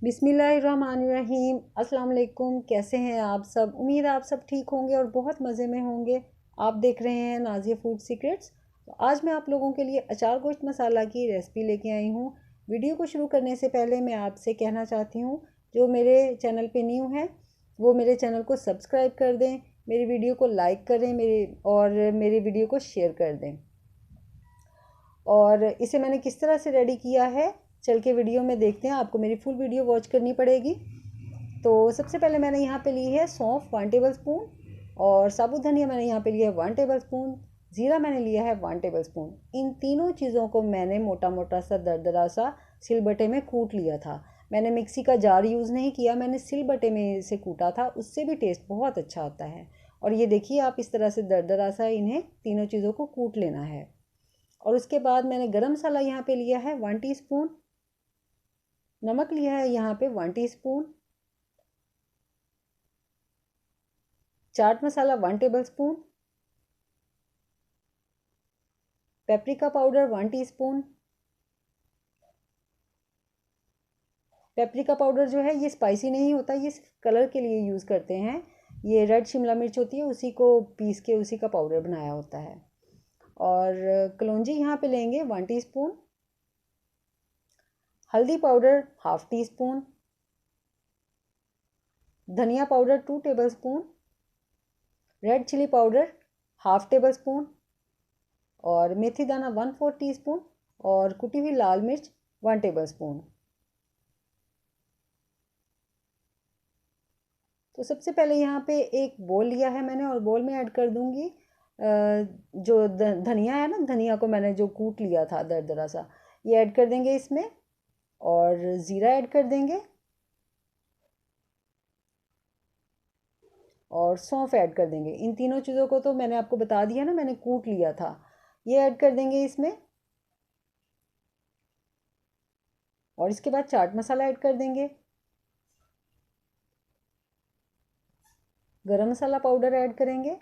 बिस्मिल्लाहिर्रहमानिर्रहीम। अस्सलाम वालेकुम। कैसे हैं आप सब? उम्मीद है आप सब ठीक होंगे और बहुत मज़े में होंगे। आप देख रहे हैं नाज़िया फूड सीक्रेट्स। तो आज मैं आप लोगों के लिए अचार गोश्त मसाला की रेसिपी लेके आई हूँ। वीडियो को शुरू करने से पहले मैं आपसे कहना चाहती हूँ, जो मेरे चैनल पे न्यू हैं वो मेरे चैनल को सब्सक्राइब कर दें, मेरी वीडियो को लाइक करें मेरी वीडियो को शेयर कर दें। और इसे मैंने किस तरह से रेडी किया है चल के वीडियो में देखते हैं। आपको मेरी फुल वीडियो वॉच करनी पड़ेगी। तो सबसे पहले मैंने यहाँ पे ली है सौंफ 1 टेबल स्पून, और साबुत धनिया मैंने यहाँ पे लिया है 1 टेबल स्पून, ज़ीरा मैंने लिया है 1 टेबल स्पून। इन तीनों चीज़ों को मैंने मोटा मोटा सा दरदरा सा सिलबट्टे में कूट लिया था। मैंने मिक्सी का जार यूज़ नहीं किया, मैंने सिलबट्टे में इसे कूटा था, उससे भी टेस्ट बहुत अच्छा आता है। और ये देखिए, आप इस तरह से दरदरा सा इन्हें तीनों चीज़ों को कूट लेना है। और उसके बाद मैंने गरम मसाला यहाँ पे लिया है 1 टीस्पून, नमक लिया है यहाँ पे 1 teaspoon, chaat masala 1 table spoon, paprika powder 1 teaspoon. Paprika powder जो है ये स्पाइसी नहीं होता, ये सिर्फ कलर के लिए यूज़ करते हैं। ये रेड शिमला मिर्च होती है, उसी को पीस के उसी का पाउडर बनाया होता है। और कलौंजी यहाँ पे लेंगे 1 टीस्पून, हल्दी पाउडर 1/2 टीस्पून, धनिया powder 2 tablespoon, red chilli powder 1/2 tablespoon, और मेथी दाना 1/4 टीस्पून, और कुटी हुई लाल मिर्च 1 टेबल स्पून। तो सबसे पहले यहाँ पे एक बोल लिया है मैंने, और बोल में ऐड कर दूंगी जो धनिया है ना, धनिया को मैंने जो कूट लिया था दरदरा सा, ये ऐड कर देंगे इसमें। और ज़ीरा ऐड कर देंगे, और सौंफ ऐड कर देंगे। इन तीनों चीज़ों को तो मैंने आपको बता दिया ना, मैंने कूट लिया था। ये ऐड कर देंगे इसमें। और इसके बाद चाट मसाला ऐड कर देंगे, गरम मसाला पाउडर ऐड करेंगे,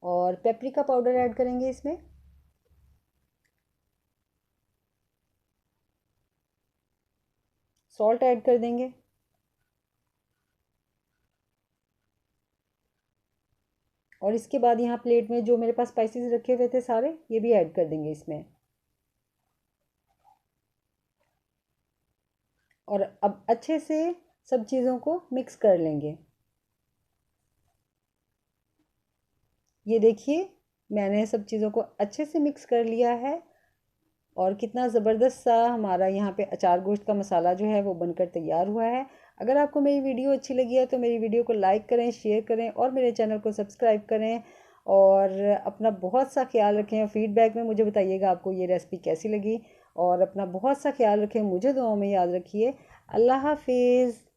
और पेपरिका पाउडर ऐड करेंगे इसमें। सॉल्ट ऐड कर देंगे, और इसके बाद यहाँ प्लेट में जो मेरे पास स्पाइसेस रखे हुए थे सारे, ये भी ऐड कर देंगे इसमें। और अब अच्छे से सब चीज़ों को मिक्स कर लेंगे। ये देखिए, मैंने सब चीज़ों को अच्छे से मिक्स कर लिया है, और कितना ज़बरदस्त सा हमारा यहाँ पे अचार गोश्त का मसाला जो है वो बनकर तैयार हुआ है। अगर आपको मेरी वीडियो अच्छी लगी है तो मेरी वीडियो को लाइक करें, शेयर करें, और मेरे चैनल को सब्सक्राइब करें। और अपना बहुत सा ख्याल रखें, और फीडबैक में मुझे बताइएगा आपको ये रेसिपी कैसी लगी। और अपना बहुत सा ख्याल रखें, मुझे दुआओं में याद रखिए। अल्लाह हाफिज़।